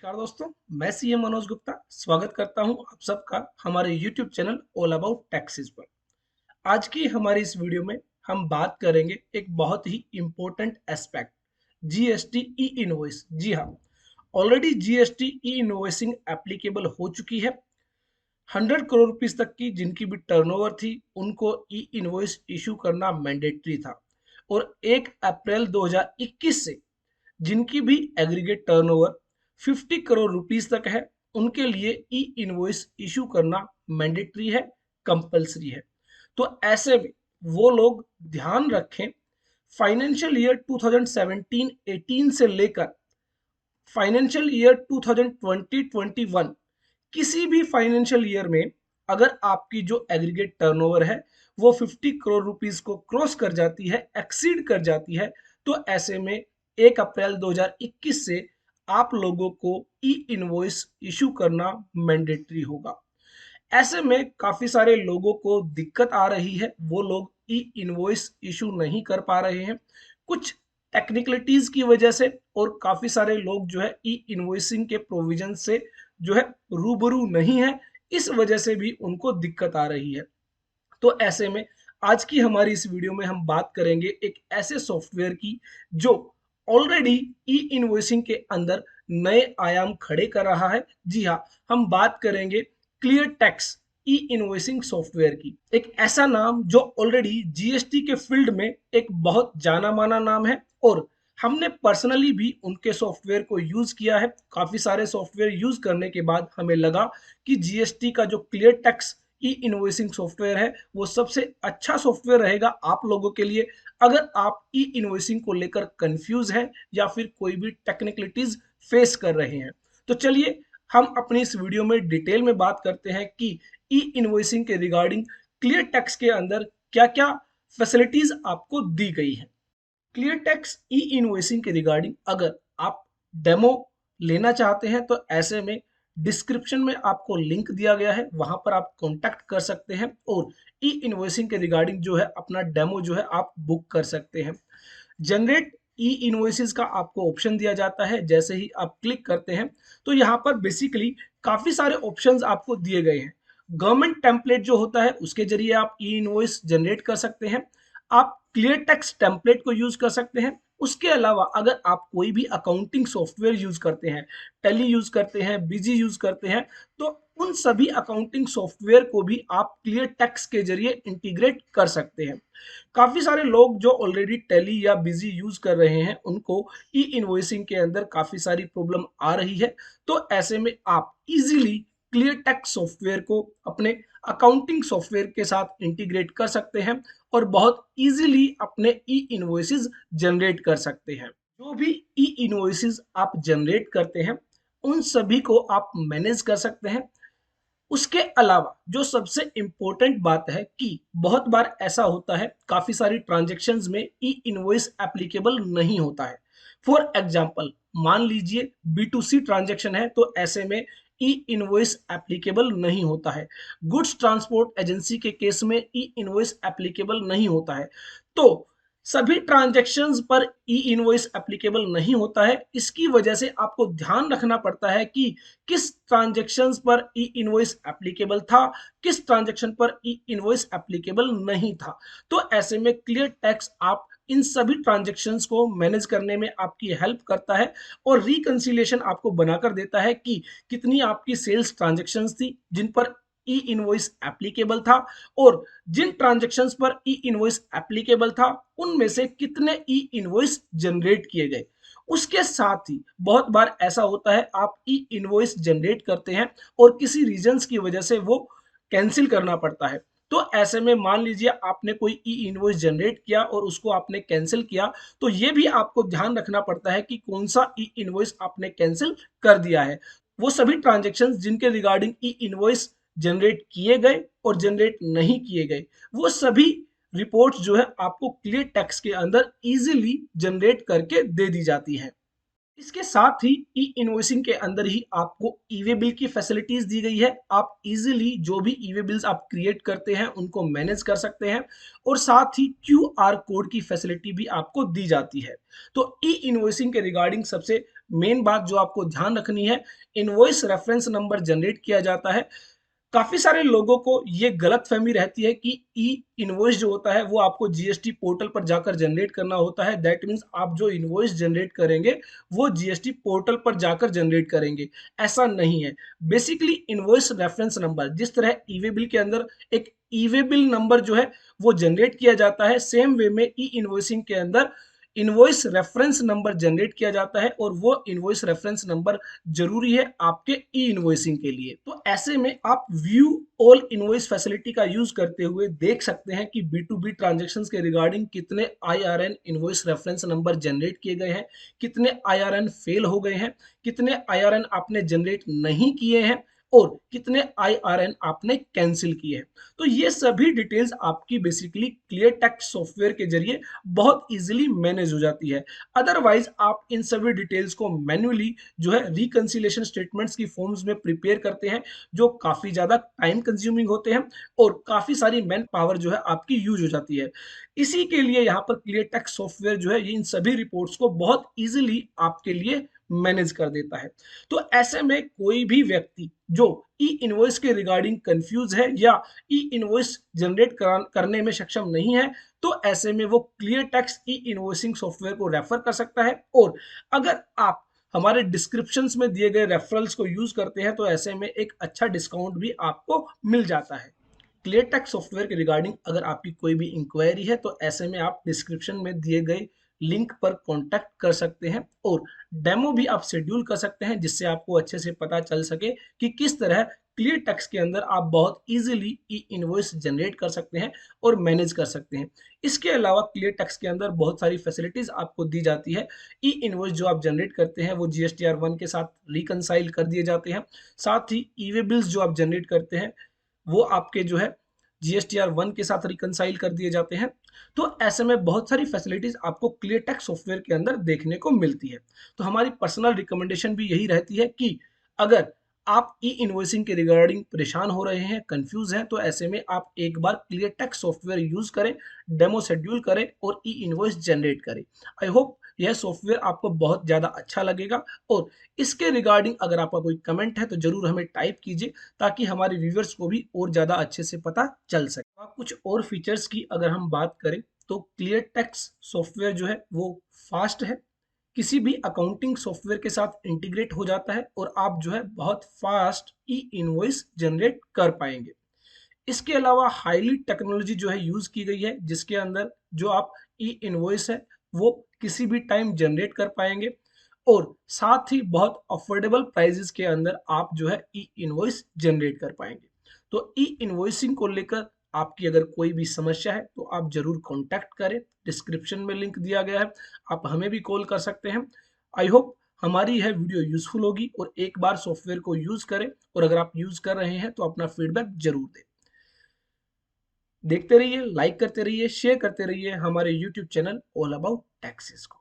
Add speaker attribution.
Speaker 1: नमस्कार दोस्तों, मैं सीए मनोज गुप्ता स्वागत करता हूं आप सबका हमारे YouTube channel all about taxes पर। आज की हमारी इस वीडियो में हम बात करेंगे एक बहुत ही important aspect, GST e invoice. जी हाँ, already GST e invoicing applicable हो चुकी है। 100 करोड़ रुपीस तक की जिनकी भी टर्नओवर थी उनको ई इनवॉइस इशू करना मैंडेटरी था, और 1 अप्रैल 2021 से जिनकी भी एग्रीगेट टर्नओवर 50 करोड़ रुपीस तक है उनके लिए ई इनवॉइस इशू करना मैंडेटरी है, कंपलसरी है। तो ऐसे में वो लोग ध्यान रखें, फाइनेंशियल ईयर 2017-18 से लेकर फाइनेंशियल ईयर 2020-21 किसी भी फाइनेंशियल ईयर में अगर आपकी जो एग्रीगेट टर्नओवर है वो 50 करोड़ रुपीस को क्रॉस कर जाती है, एक्सीड कर जाती है, तो ऐसे में 1 अप्रैल 2021 से आप लोगों को ई इनवॉइस इशू करना मैंडेटरी होगा। ऐसे में काफी सारे लोगों को दिक्कत आ रही है, वो लोग ई इनवॉइस इशू नहीं कर पा रहे हैं कुछ टेक्निकलिटीज की वजह से, और काफी सारे लोग जो है ई इनवॉइसिंग के प्रोविजन से जो है रूबरू नहीं है, इस वजह से भी उनको दिक्कत आ रही है। तो ऐसे में आज की हमारी इस वीडियो में हम बात करेंगे एक ऐसे सॉफ्टवेयर की जो ऑलरेडी ई इनवॉइसिंग के अंदर नए आयाम खड़े कर रहा है। जी हाँ, हम बात करेंगे clear tax e invoicing software की। एक ऐसा नाम जो ऑलरेडी जीएसटी के फील्ड में एक बहुत जाना माना नाम है, और हमने पर्सनली भी उनके सॉफ्टवेयर को यूज किया है। काफी सारे सॉफ्टवेयर यूज करने के बाद हमें लगा कि जीएसटी का जो clear tax e invoicing software है वो सबसे अच्छा सॉफ्टवेयर रहेगा आप लोगों के लिए, अगर आप ई इनवॉइसिंग को लेकर कंफ्यूज हैं या फिर कोई भी टेक्निकलिटीज फेस कर रहे हैं। तो चलिए हम अपनी इस वीडियो में डिटेल में बात करते हैं कि ई इनवॉइसिंग के रिगार्डिंग क्लियर टैक्स के अंदर क्या क्या फैसिलिटीज आपको दी गई है। क्लियर टैक्स ई इनवॉइसिंग के रिगार्डिंग अगर आप डेमो लेना चाहते हैं तो ऐसे में डिस्क्रिप्शन में आपको लिंक दिया गया है, वहां पर आप कांटेक्ट कर सकते हैं और ई इनवॉइसिंग के रिगार्डिंग जो है अपना डेमो जो है आप बुक कर सकते हैं। जनरेट ई इनवॉइसेस का आपको ऑप्शन दिया जाता है, जैसे ही आप क्लिक करते हैं तो यहाँ पर बेसिकली काफी सारे ऑप्शंस आपको दिए गए हैं। गवर्नमेंट टेम्पलेट जो होता है उसके जरिए आप ई इनवॉइस जनरेट कर सकते हैं, आप क्लियर टेक्स्ट टेम्पलेट को यूज कर सकते हैं। उसके अलावा अगर आप कोई भी अकाउंटिंग सॉफ्टवेयर यूज करते हैं, टैली यूज करते हैं, बीजी यूज करते हैं, तो उन सभी अकाउंटिंग सॉफ्टवेयर को भी आप क्लियर टेक्स्ट के जरिए इंटीग्रेट कर सकते हैं। काफी सारे लोग जो ऑलरेडी टैली या बिजी यूज कर रहे हैं उनको ई इनवॉइसिंग के अंदर काफी सारी प्रॉब्लम आ रही है, तो ऐसे में आप इजीली क्लियर टेक्स्ट सॉफ्टवेयर को अपने अकाउंटिंग सॉफ्टवेयर के साथ इंटीग्रेट कर सकते हैं और बहुत इजीली अपने ई इनवॉइसेस जनरेट कर सकते हैं। जो भी ई इनवॉइसेस आप जनरेट करते हैं उन सभी को आप मैनेज कर सकते हैं। उसके अलावा जो सबसे इंपॉर्टेंट बात है कि बहुत बार ऐसा होता है काफी सारी ट्रांजैक्शंस में ई इनवॉइस एप्लीकेबल नहीं होता है। फॉर एग्जांपल मान लीजिए B2C ट्रांजैक्शन है तो ऐसे में ई इनवॉइस एप्लीकेबल नहीं होता है। गुड्स ट्रांसपोर्ट एजेंसी के केस में ई इनवॉइस एप्लीकेबल नहीं होता है। तो सभी ट्रांजैक्शंस पर ई इनवॉइस एप्लीकेबल नहीं होता है, इसकी वजह से आपको ध्यान रखना पड़ता है कि किस ट्रांजैक्शंस पर ई इनवॉइस एप्लीकेबल था, किस ट्रांजैक्शन पर ई इनवॉइस एप्लीकेबल नहीं था। तो ऐसे में क्लियर टैक्स आप इन सभी ट्रांजैक्शंस को मैनेज करने में आपकी हेल्प करता है और रिकंसिलिएशन आपको बनाकर देता है कि कितनी आपकी सेल्स ट्रांजैक्शंस थी जिन पर ई इनवॉइस एप्लीकेबल था, और जिन ट्रांजैक्शंस पर ई इनवॉइस एप्लीकेबल था उनमें से कितने ई इनवॉइस जनरेट किए गए। उसके साथ ही बहुत बार ऐसा होता है आप ई इनवॉइस जनरेट करते हैं और किसी रीजंस की वजह से वो कैंसिल करना पड़ता है। तो ऐसे में मान लीजिए आपने कोई ई इनवॉइस जनरेट किया और उसको आपने कैंसिल किया, तो ये भी आपको ध्यान रखना पड़ता है कि कौन सा ई इनवॉइस आपने कैंसिल कर दिया है। वो सभी ट्रांजेक्शन्स जिनके रिगार्डिंग ई इनवॉइस जनरेट किए गए और जनरेट नहीं किए गए, वो सभी रिपोर्ट्स जो है आपको क्लियर टैक्स के अंदर इजीली जनरेट करके दे दी जाती है। इसके साथ ही ई इनवॉइसिंग के अंदर ही आपको ई वे बिल की फैसिलिटीज दी गई है। आप इजीली जो भी ई वे बिल्स आप क्रिएट करते हैं उनको मैनेज कर सकते हैं और साथ ही क्यू आर कोड की फैसिलिटी भी आपको दी जाती है। तो ई इनवॉइसिंग के रिगार्डिंग सबसे मेन बात जो आपको ध्यान रखनी है, इनवॉइस रेफरेंस नंबर जनरेट किया जाता है। काफी सारे लोगों को ये गलतफहमी रहती है कि ई इनवॉइस जो होता है वो आपको जीएसटी पोर्टल पर जाकर जनरेट करना होता है। दैट मीन्स आप जो इनवॉइस जनरेट करेंगे वो जीएसटी पोर्टल पर जाकर जनरेट करेंगे, ऐसा नहीं है। बेसिकली इनवॉइस रेफरेंस नंबर जिस तरह ई वे बिल के अंदर एक ई वे बिल नंबर जो है वो जनरेट किया जाता है, सेम वे में ई इनवॉइसिंग के अंदर इनवॉइस रेफरेंस नंबर जनरेट किया जाता है और वो इनवॉइस रेफरेंस नंबर जरूरी है आपके ई इनवॉइसिंग के लिए। तो ऐसे में आप व्यू ऑल इनवॉइस फैसिलिटी का यूज करते हुए देख सकते हैं कि B2B ट्रांजैक्शंस के रिगार्डिंग कितने IRN invoice reference number generate किए गए हैं, कितने IRN फेल हो गए हैं, कितने IRN आपने जनरेट नहीं किए हैं और कितने IRN आपने कैंसिल किए हैं। तो ये सभी डिटेल्स आपकी बेसिकली क्लियर टेक्स्ट सॉफ्टवेयर के जरिए बहुत इजीली मैनेज हो जाती है। अदरवाइज आप इन सभी डिटेल्स को मैन्युअली जो है रिकंसिलिएशन स्टेटमेंट्स की फॉर्म्स में प्रिपेयर करते हैं, जो काफी ज्यादा टाइम कंज्यूमिंग होते हैं और काफी सारी मैन पावर जो है आपकी यूज हो जाती है। इसी के लिए यहाँ पर क्लियर टेक्स्ट सॉफ्टवेयर जो है ये इन सभी रिपोर्ट्स को बहुत इजीली आपके लिए मैनेज कर देता है। तो ऐसे में कोई भी व्यक्ति जो ई इनवॉइस के रिगार्डिंग कंफ्यूज है या ई इनवॉइस जनरेट करने में सक्षम नहीं है, तो ऐसे में वो क्लियर टेक्स्ट ई इनवॉइसिंग सॉफ्टवेयर को रेफर कर सकता है। और अगर आप हमारे डिस्क्रिप्शंस में दिए गए रेफरल्स को यूज करते हैं तो ऐसे में एक अच्छा डिस्काउंट भी आपको मिल जाता है। क्लियर टेक्स्ट सॉफ्टवेयर के रिगार्डिंग अगर आपकी कोई भी इंक्वायरी है तो ऐसे में आप डिस्क्रिप्शन में दिए गए लिंक पर कांटेक्ट कर सकते हैं और डेमो भी आप शेड्यूल कर सकते हैं, जिससे आपको अच्छे से पता चल सके कि किस तरह क्लियर टेक्स्ट के अंदर आप बहुत इजीली ई इनवॉइस जनरेट कर सकते हैं और मैनेज कर सकते हैं। इसके अलावा क्लियर टेक्स्ट के अंदर बहुत सारी फैसिलिटीज आपको दी जाती है। ई इनवॉइस जो आप जनरेट करते हैं वो GSTR 1 के साथ रिकनसाइल कर दिए जाते हैं। साथ ही ई वे बिल्स जो आप जनरेट करते हैं वो आपके जो है GSTR 1 के साथ रिकनसाइल कर दिए जाते हैं। तो ऐसे में बहुत सारी फैसिलिटीज आपको क्लियर टेक्स्ट सॉफ्टवेयर के अंदर देखने को मिलती है। तो हमारी पर्सनल रिकमेंडेशन भी यही रहती है कि अगर आप ई इनवॉइसिंग के रिगार्डिंग परेशान हो रहे हैं, कंफ्यूज हैं, तो ऐसे में आप एक बार क्लियर टेक्स्ट सॉफ्टवेयर यूज करें, डेमो शेड्यूल करें और ई इनवॉइस जनरेट करें। आई होप यह सॉफ्टवेयर आपको बहुत ज़्यादा अच्छा लगेगा और इसके रिगार्डिंग अगर आपका कोई कमेंट है तो जरूर हमें टाइप कीजिए, ताकि हमारे व्यूवर्स को भी और ज़्यादा अच्छे से पता चल सके। कुछ और फीचर्स की अगर हम बात करें तो क्लियर टेक्स्ट सॉफ्टवेयर जो है वो फास्ट है, किसी भी अकाउंटिंग सॉफ्टवेयर के साथ इंटीग्रेट हो जाता है और आप जो है बहुत फास्ट ई इनवॉइस जनरेट कर पाएंगे। इसके अलावा हाईली टेक्नोलॉजी जो है यूज की गई है, जिसके अंदर जो आप ई इनवॉइस है वो किसी भी टाइम जनरेट कर पाएंगे और साथ ही बहुत अफोर्डेबल प्राइजेस के अंदर आप जो है ई इनवॉइस जनरेट कर पाएंगे। तो ई इनवॉइसिंग को लेकर आपकी अगर कोई भी समस्या है तो आप जरूर कांटेक्ट करें, डिस्क्रिप्शन में लिंक दिया गया है, आप हमें भी कॉल कर सकते हैं। आई होप हमारी यह वीडियो यूजफुल होगी और एक बार सॉफ्टवेयर को यूज करें और अगर आप यूज कर रहे हैं तो अपना फीडबैक जरूर दें। देखते रहिए, लाइक करते रहिए, शेयर करते रहिए हमारे YouTube channel all about taxes को।